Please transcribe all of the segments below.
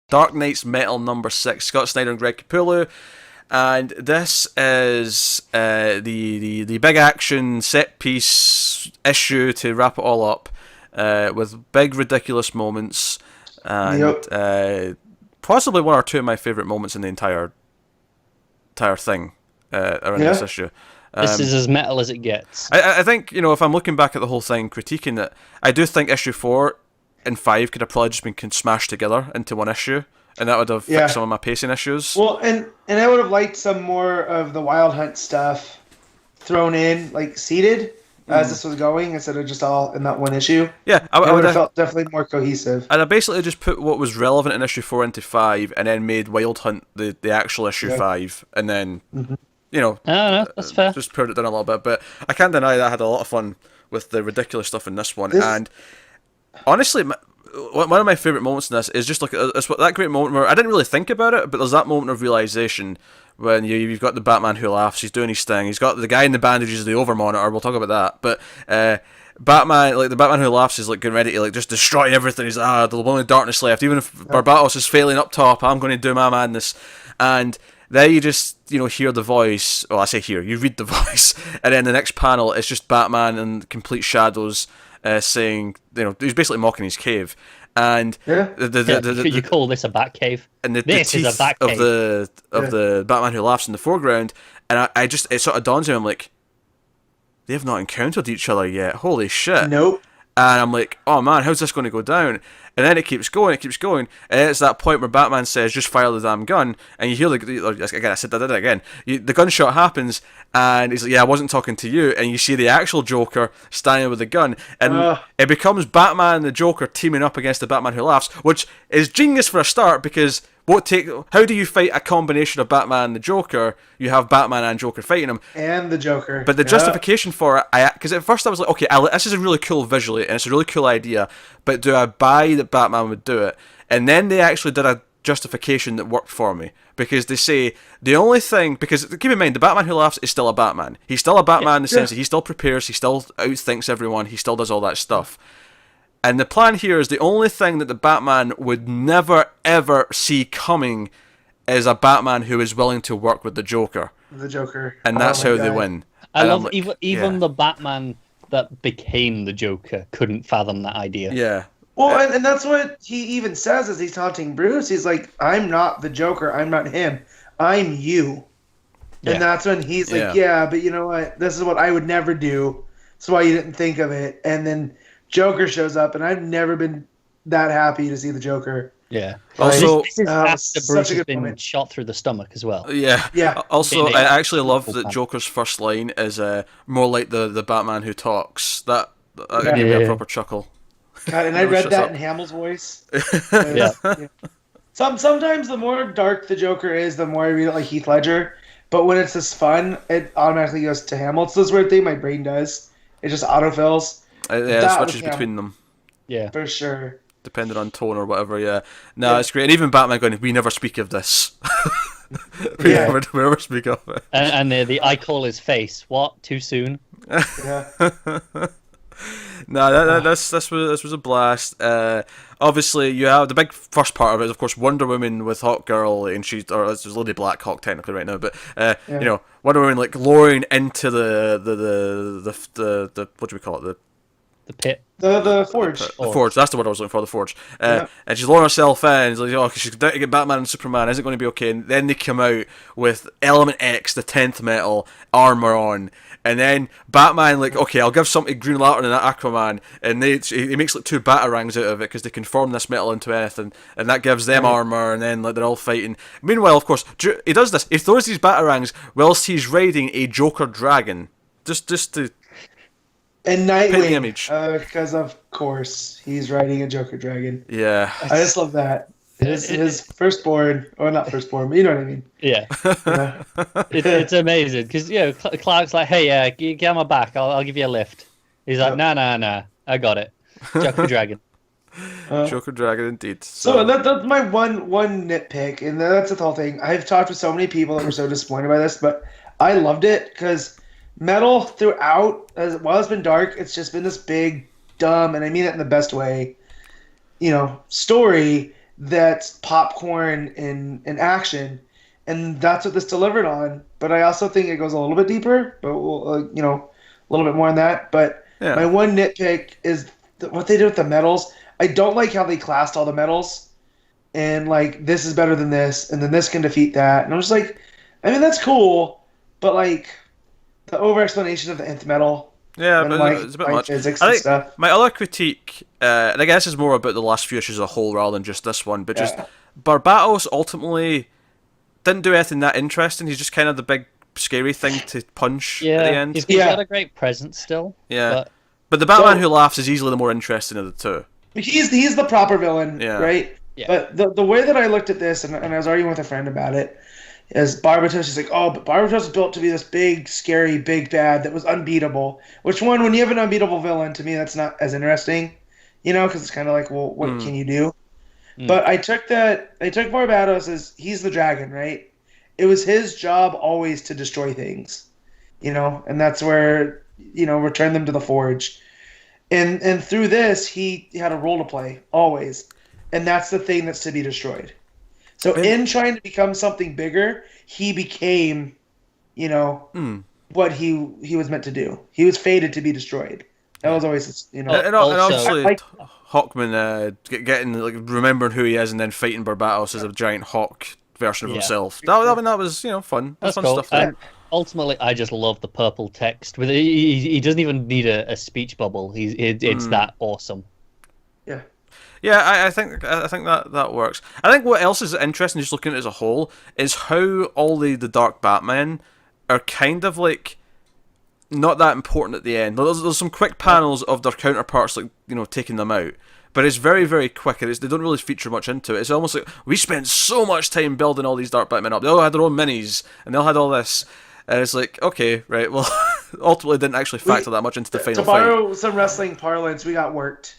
Dark Knight's Metal #6, Scott Snyder and Greg Capullo. And this is the big action set piece issue to wrap it all up, with big ridiculous moments, and possibly one or two of my favourite moments in the entire thing around this issue. This is as metal as it gets. I think, if I'm looking back at the whole thing, critiquing it, I do think issue 4 and 5 could have probably just been smashed together into one issue, and that would have fixed some of my pacing issues. Well, and I would have liked some more of the Wild Hunt stuff thrown in, like seeded, as this was going, instead of just all in that one issue. Yeah, I would have felt definitely more cohesive. And I basically just put what was relevant in issue 4 into 5, and then made Wild Hunt the actual issue 5, and then... No, that's fair. Just pared it down a little bit, but I can't deny that I had a lot of fun with the ridiculous stuff in this one. And honestly, one of my favourite moments in this is just like that great moment where I didn't really think about it, but there's that moment of realisation when you've got the Batman who laughs, he's doing his thing, he's got the guy in the bandages, the Overmonitor, we'll talk about that, but Batman, like the Batman who laughs, is like getting ready to like just destroy everything. He's there'll be only darkness left, even if Barbatos is failing up top, I'm going to do my madness. And then you just, hear the voice. Well, I say hear, you read the voice, and then the next panel is just Batman in complete shadows, saying, he's basically mocking his cave, and you call this a bat cave? And this is a bat cave of the Batman who laughs in the foreground, and it sort of dawns on me, I'm like, they have not encountered each other yet. Holy shit! Nope. And I'm like, oh man, how's this going to go down? And then it keeps going, and it's that point where Batman says, just fire the damn gun, and you hear again, I said that again, the gunshot happens, and he's like, yeah, I wasn't talking to you, and you see the actual Joker standing with the gun, and it becomes Batman and the Joker teaming up against the Batman who laughs, which is genius for a start, because how do you fight a combination of Batman and the Joker? You have Batman and Joker fighting him. And the Joker. But the justification for it, because at first I was like, okay, this is a really cool visually, and it's a really cool idea, but do I buy that Batman would do it? And then they actually did a justification that worked for me, because they say, the only thing, because keep in mind, the Batman who laughs is still a Batman. He's still a Batman in the sense that he still prepares, he still outthinks everyone, he still does all that stuff. And the plan here is the only thing that the Batman would never, ever see coming is a Batman who is willing to work with the Joker. The Joker. And that's how they win. I love even the Batman that became the Joker couldn't fathom that idea. Yeah. Well, and that's what he even says as he's taunting Bruce. He's like, I'm not the Joker. I'm not him. I'm you. Yeah. And that's when he's like, yeah, but you know what? This is what I would never do. That's why you didn't think of it. And then Joker shows up, and I've never been that happy to see the Joker. Yeah. Also, this is after Bruce has been shot through the stomach as well. Yeah. Yeah. Also, I actually love that Joker's first line is more like the Batman who talks. That gave me a proper chuckle. God, and I read that in Hamill's voice. Yeah. Sometimes the more dark the Joker is, the more I read it like Heath Ledger. But when it's this fun, it automatically goes to Hamill. It's this weird thing my brain does. It just autofills. It switches between them. Yeah. For sure. Depending on tone or whatever, yeah. No, it's great. And even Batman going, we never speak of this. we never speak of it. And the I call his face. What? Too soon? Yeah. No, this was a blast. Obviously, you have the big first part of it is, of course, Wonder Woman with Hawkgirl, and it's Lady Black Hawk technically right now, but Wonder Woman like lowering into the what do we call it, the pit. The forge. The forge. That's the word I was looking for, the forge. And she's lowering herself in. She's like, she's down to get Batman and Superman. Is it going to be okay? And then they come out with Element X, the 10th metal, armor on. And then Batman, like, okay, I'll give something to Green Lantern and Aquaman. And he makes like 2 batarangs out of it because they can form this metal into anything. And that gives them armor. And then like they're all fighting. Meanwhile, of course, he does this. He throws these batarangs whilst he's riding a Joker dragon. Just to... And Nightwing, image. Because of course he's riding a Joker dragon. Yeah, I just love that. His firstborn, or not firstborn, but you know what I mean. Yeah, it's amazing because Clark's like, hey, get on my back, I'll give you a lift. He's like, nah, I got it. Joker dragon. Joker dragon, indeed. So that's my one nitpick, and that's the whole thing. I've talked with so many people that were so disappointed by this, but I loved it because. Metal throughout, while it's been dark, it's just been this big, dumb, and I mean it in the best way, story that's popcorn and action, and that's what this delivered on. But I also think it goes a little bit deeper, but we'll, a little bit more on that. But Yeah. my one nitpick is what they did with the medals. I don't like how they classed all the medals, and like this is better than this, and then this can defeat that. And I'm just like, I mean that's cool, but like the over explanation of the nth medal. Yeah, and, but like, it's a bit much. physics I and think stuff. my other critique, and I guess is more about the last few issues as a whole rather than just this one, but just Yeah. Barbatos ultimately didn't do anything that interesting. He's just kind of the big scary thing to punch at the end. He's Yeah. got a great presence still. Yeah. But the Batman So- who laughs is easily the more interesting of the two. He's the proper villain, Yeah. right? Yeah. But the way that I looked at this, and I was arguing with a friend about it, is Barbatos is like, oh, but Barbatos is built to be this big, scary, big bad that was unbeatable. Which one, when you have an unbeatable villain, to me that's not as interesting, because it's kind of like, well, what can you do? But I took Barbatos as he's the dragon, right? It was his job always to destroy things, and that's where, return them to the forge. And through this, he had a role to play, always. And that's the thing that's to be destroyed. So in trying to become something bigger, he became, what he was meant to do. He was fated to be destroyed. That was always, And Also- obviously, Like- Hawkman getting, like, remembering who he is and then fighting Barbatos as a giant hawk version of Yeah. himself. That was, fun. That's fun cool. stuff there. And ultimately, I just love the purple text. With he doesn't even need a speech bubble. It's that awesome. yeah. Yeah, I think that works. I think what else is interesting, just looking at it as a whole, is how all the Dark Batman are kind of like not that important at the end. There's some quick panels of their counterparts, like taking them out, but it's very very quick, and they don't really feature much into it. It's almost like we spent so much time building all these Dark Batmen up. They all had their own minis, and they all had all this, and it's like, okay, right, well, ultimately didn't actually factor that much into the final To borrow some wrestling parlance, we got worked.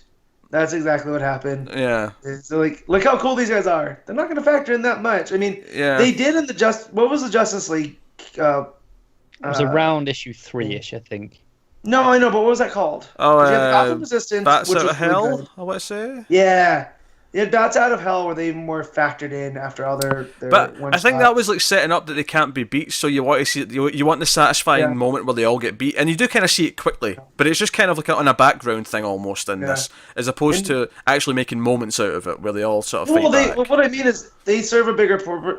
That's exactly what happened. Yeah. So like, look how cool these guys are. They're not going to factor in that much. I mean, Yeah. they did in what was the Justice League? It was around issue 3-ish, I think. No, I know, but what was that called? Oh, 'Cause you had Gotham Resistance, Bats which Out was of really Hell, good. I want to say. Yeah. Yeah, Bats Out of Hell were they more factored in after all their But one I think shot. that was like setting up that they can't be beat, so you want to see you want the satisfying Yeah. moment where they all get beat, and you do kind of see it quickly, but it's just kind of like on a background thing almost in this, as opposed to actually making moments out of it where they all sort of fight back. What I mean is they serve a bigger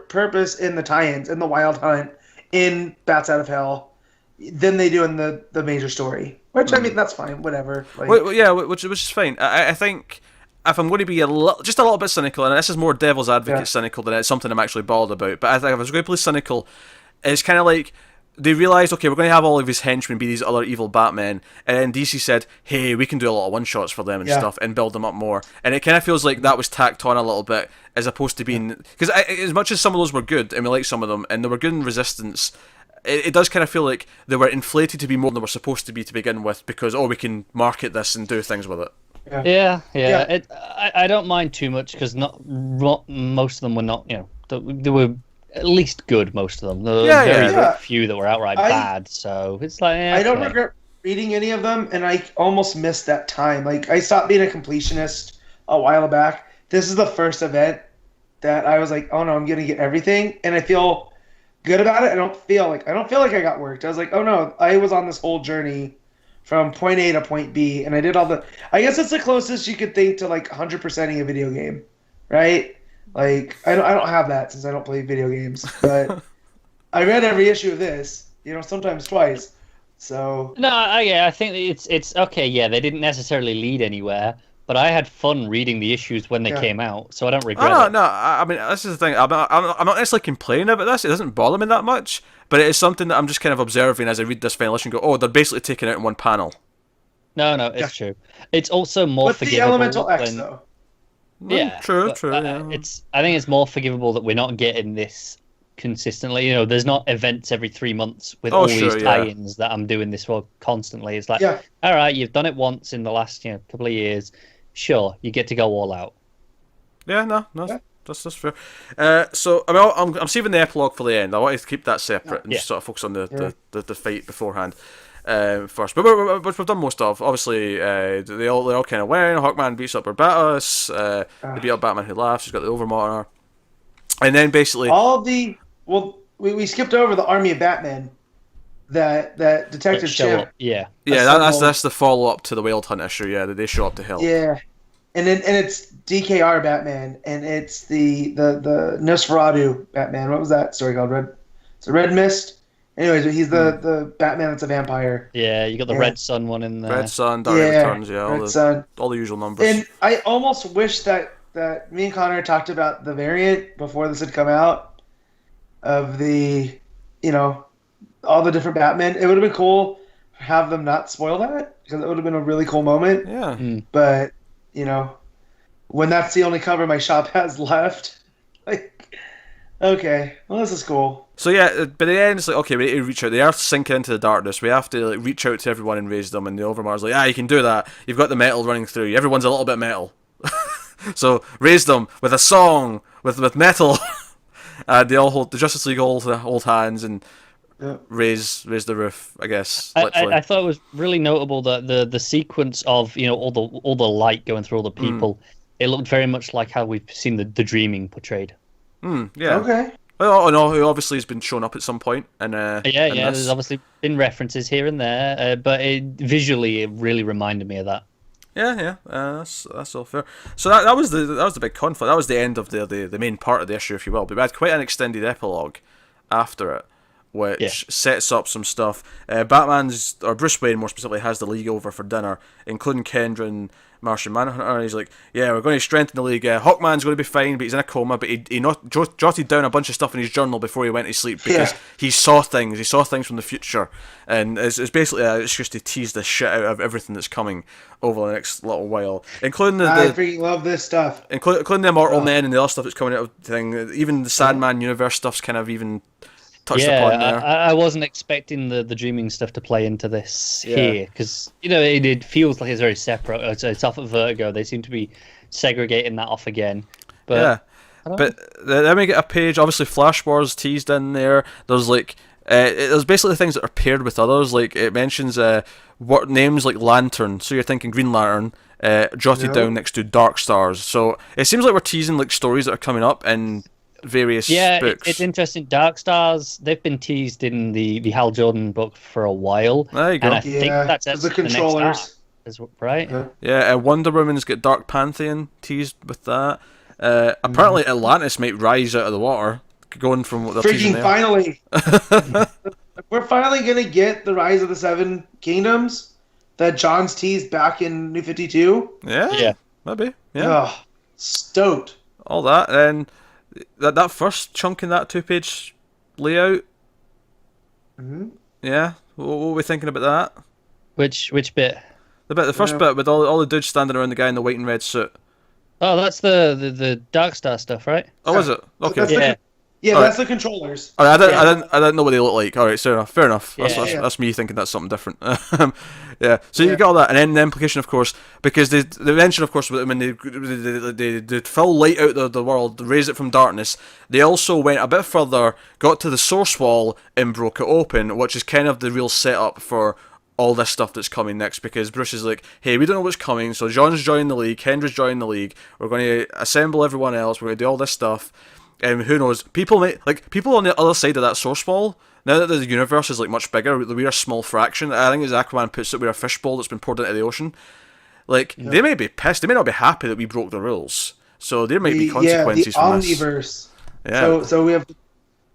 purpose in the tie-ins, in the Wild Hunt, in Bats Out of Hell, than they do in the major story. Which, I mean, that's fine, whatever. Like, Yeah, which is fine. I think if I'm going to be just a little bit cynical, and this is more devil's advocate cynical than it's something I'm actually bothered about, but I think if I was going to play cynical, it's kind of like they realised, okay, we're going to have all of his henchmen be these other evil Batmen, and then DC said, hey, we can do a lot of one-shots for them and stuff, and build them up more. And it kind of feels like that was tacked on a little bit, as opposed to being... Because as much as some of those were good, and we like some of them, and they were good in Resistance, it does kind of feel like they were inflated to be more than they were supposed to be to begin with, because, we can market this and do things with it. Yeah. I don't mind too much because not most of them were not. They were at least good. Most of them. There were very few that were outright bad. So it's like I don't regret reading any of them, and I almost missed that time. Like I stopped being a completionist a while back. This is the first event that I was like, oh no, I'm gonna get everything, and I feel good about it. I don't feel like I got worked. I was like, oh no, I was on this whole journey from point A to point B, and I did all the... I guess it's the closest you could think to, like, 100%ing a video game, right? Like, I don't have that since I don't play video games, but I read every issue of this, sometimes twice, so... No, I think it's okay, yeah, they didn't necessarily lead anywhere, but I had fun reading the issues when they came out, so I don't regret it. No, I mean, this is the thing, I'm not necessarily complaining about this, it doesn't bother me that much, but it is something that I'm just kind of observing as I read this final issue and go, oh, they're basically taken out in one panel. No, it's true. It's also more But forgivable. the Elemental X, though. Yeah, true. I think it's more forgivable that we're not getting this consistently. There's not events every 3 months with all these tie-ins that I'm doing this for constantly. It's like, all right, you've done it once in the last couple of years. Sure, you get to go all out. Yeah, no. That's fair. So I mean, I'm saving the epilogue for the end. I want to keep that separate and just sort of focus on the fight beforehand. first, which we've done most of. Obviously, they all kind of win. Hawkman beats up Barbatos. They beat up Batman Who Laughs. He's got the Overmonitor, and then basically we skipped over the army of Batman. That Detective Chimp. That's the follow up to the Whale Hunt issue. Yeah, that they show up to help. Yeah, and it's DKR Batman, and it's the Nosferatu Batman. What was that story called? Red Mist. Anyways, he's the Batman that's a vampire. Yeah, you got the Red Sun one in there. Red Sun, Dark Returns, all the usual numbers. And I almost wish that me and Connor talked about the variant before this had come out of the, all the different Batman. It would have been cool to have them not spoil that, because it would have been a really cool moment. Yeah. But, when that's the only cover my shop has left, okay, well, this is cool. So yeah, by the end, it's like, okay, we need to reach out. They are sinking into the darkness. We have to reach out to everyone and raise them. And the Overmar's like, you can do that. You've got the metal running through you. Everyone's a little bit metal. So raise them with a song, with metal. They all hold, the Justice League hold hands and raise the roof, I guess. I thought it was really notable that the sequence of all the light going through all the people, it looked very much like how we've seen the Dreaming portrayed. Yeah. Okay. Oh no, who obviously has been shown up at some point, and there's obviously been references here and there, but visually it really reminded me of that. Yeah, that's all fair. So that was the big conflict. That was the end of the main part of the issue, if you will. But we had quite an extended epilogue after it, which sets up some stuff. Bruce Wayne more specifically has the League over for dinner, including Kendra and Martian Manhunter, and he's like, we're going to strengthen the League. Hawkman's going to be fine, but he's in a coma, but he jotted down a bunch of stuff in his journal before he went to sleep, because he saw things from the future, and it's basically it's just to tease the shit out of everything that's coming over the next little while, including I freaking love this stuff, including the Immortal Men and the other stuff that's coming out of the thing. Even the Sandman universe stuff's kind of even touched upon there. I wasn't expecting the Dreaming stuff to play into this here, because it feels like it's very separate. It's off at Vertigo. They seem to be segregating that off again. But then we get a page. Obviously, Flash Wars teased in there. There's there's basically things that are paired with others. Like it mentions what names like Lantern. So you're thinking Green Lantern. Jotted down next to Dark Stars. So it seems like we're teasing stories that are coming up in various books. It's interesting. Dark Stars, they've been teased in the Hal Jordan book for a while. There you go. And I think that's the controllers. Next arc, right? Wonder Woman's got Dark Pantheon teased with that. Apparently Atlantis might rise out of the water, going from what they're teasing there. Finally. We're finally going to get the Rise of the Seven Kingdoms that John's teased back in New 52. Yeah. Maybe. Yeah. Oh, stoked. All that, and that first chunk in that 2-page layout. Yeah, what were we thinking about that? Which bit? The first bit with all the dudes standing around the guy in the white and red suit. Oh, that's the Dark Star stuff, right? Oh, is it? Okay. That's the controllers. I didn't know what they look like. All right, fair enough. That's me thinking that's something different. So you got all that, and then the implication, of course, because they mention, of course, when they full light out the world, raise it from darkness. They also went a bit further, got to the source wall, and broke it open, which is kind of the real setup for all this stuff that's coming next, because Bruce is like, hey, we don't know what's coming, so John's joining the League, Kendra's joining the League, we're going to assemble everyone else, we're going to do all this stuff. And who knows? People on the other side of that source wall. Now that the universe is much bigger, we're a small fraction. I think as Aquaman puts it, we're a fishbowl that's been poured into the ocean. They may be pissed. They may not be happy that we broke the rules. So there might be consequences from this. Omniverse. Yeah. So we have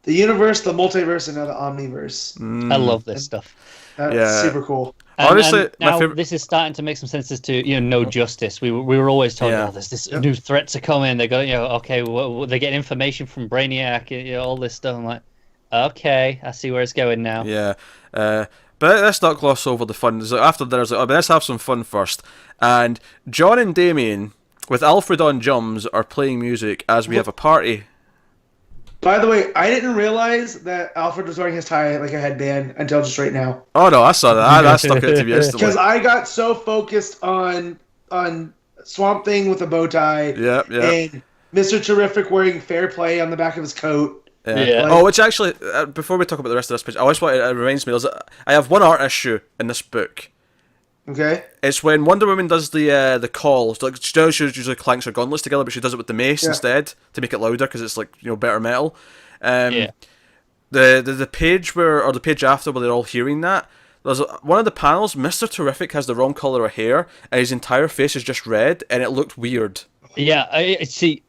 the universe, the multiverse, and now the omniverse. I love this stuff. That's super cool. Honestly, now this is starting to make some sense as to No Justice. We were always told, there's this new threats are coming. They go, they get information from Brainiac, all this stuff. I'm like, okay, I see where it's going now. Yeah, but let's not gloss over the fun. After there's let's have some fun first. And John and Damien with Alfred on drums are playing music as we have a party. By the way, I didn't realize that Alfred was wearing his tie like a headband until just right now. Oh no, I saw that. That stuck out to me instantly. Because I got so focused on Swamp Thing with a bow tie. Yeah. And Mr. Terrific wearing Fair Play on the back of his coat. Yeah. Like, which actually, before we talk about the rest of this page, I always want it reminds me. I have one art issue in this book. Okay. It's when Wonder Woman does the call. So, like, she usually clanks her gauntlets together, but she does it with the mace instead to make it louder because it's like better metal. The page or the page after where they're all hearing that. There's one of the panels. Mr. Terrific has the wrong color of hair, and his entire face is just red, and it looked weird. Yeah, I see.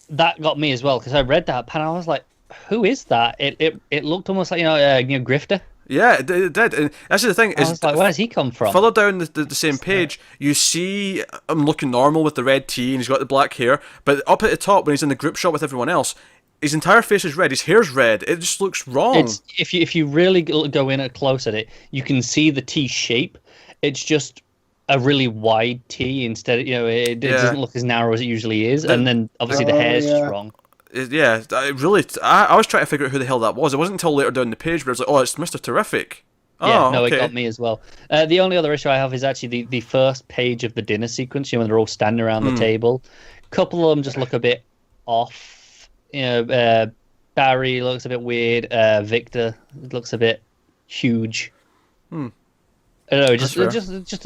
That got me as well because I read that panel. I was like, "Who is that?" It looked almost like Grifter. Yeah, it did. And actually, the thing I is, was like, where does he come from? Further down the same page, you see him looking normal with the red tee, and he's got the black hair. But up at the top, when he's in the group shot with everyone else, his entire face is red. His hair's red. It just looks wrong. If you really go in close at it, you can see the T shape. It's just a really wide T instead. It doesn't look as narrow as it usually is, and then obviously the hair's just wrong. I was trying to figure out who the hell that was. It wasn't until later down the page where I was like, oh, it's Mr. Terrific. It got me as well. The only other issue I have is actually the first page of the dinner sequence. When they're all standing around the table, a couple of them just look a bit off. Barry looks a bit weird. Victor looks a bit huge. I don't know, just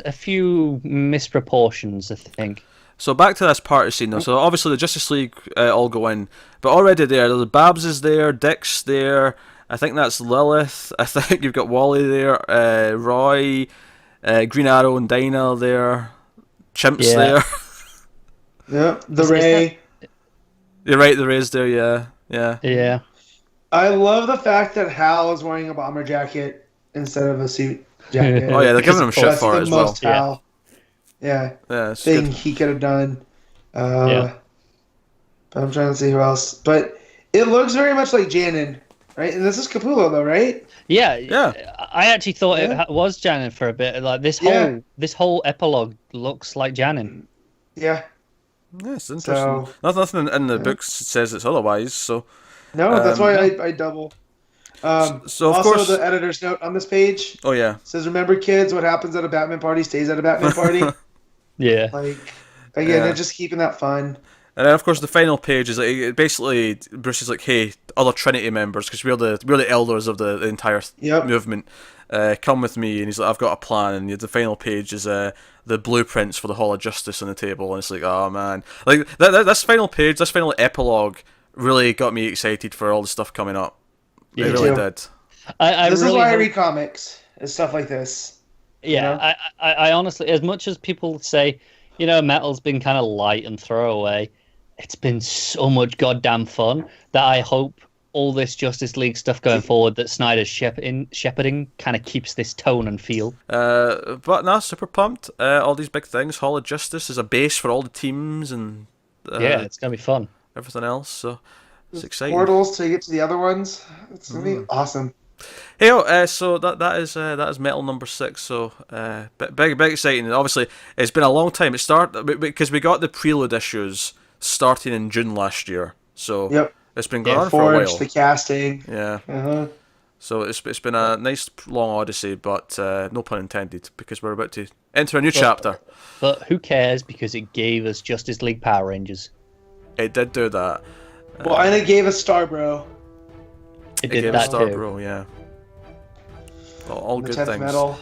a few misproportions, I think. So back to this party scene though. So obviously the Justice League all go in, but already the Babs is there, Dick's there. I think that's Lilith. I think you've got Wally there, Roy, Green Arrow and Dinah there, Chimp's there. Yeah, Ray. You're right, the Ray's there. Yeah. I love the fact that Hal is wearing a bomber jacket instead of a suit jacket. Oh yeah, they're giving him shit for it as well. Hal. Yeah. Thing he could have done. But I'm trying to see who else. But it looks very much like Janin, right? And this is Capullo, though, right? Yeah. I actually thought it was Janin for a bit. Like this whole epilogue looks like Janin. Yeah. Yes, interesting. Nothing in the books says it's otherwise. So no, that's why I double. So of also, course, the editor's note on this page. Oh yeah. Says, "Remember, kids, what happens at a Batman party stays at a Batman party." Yeah. Like again, they're just keeping that fun. And then of course the final page is like basically Bruce is like, "Hey, other Trinity members, because we're the elders of the entire movement. Come with me." And he's like, "I've got a plan." And the final page is the blueprints for the Hall of Justice on the table, and it's like, oh man, like this final page, this final epilogue, really got me excited for all the stuff coming up. Yeah, it really did. This is why I read comics and stuff like this. Yeah, I honestly, as much as people say, metal's been kind of light and throwaway, it's been so much goddamn fun that I hope all this Justice League stuff going forward that Snyder's shepherding kind of keeps this tone and feel. But no, super pumped. All these big things. Hall of Justice is a base for all the teams and it's gonna be fun. Everything else, so it's exciting. Portals to get to the other ones. It's gonna be awesome. Hey, so that is Metal number 6. So big exciting. And obviously, it's been a long time. It started because we got the prelude issues starting in June last year. So it's been going on for a while. The casting. Yeah. So it's been a nice long odyssey, but no pun intended, because we're about to enter a new chapter. But who cares, because it gave us Justice League Power Rangers. It did do that. Well, and it gave us It did gave that us Starbro, yeah. All good things. Metal.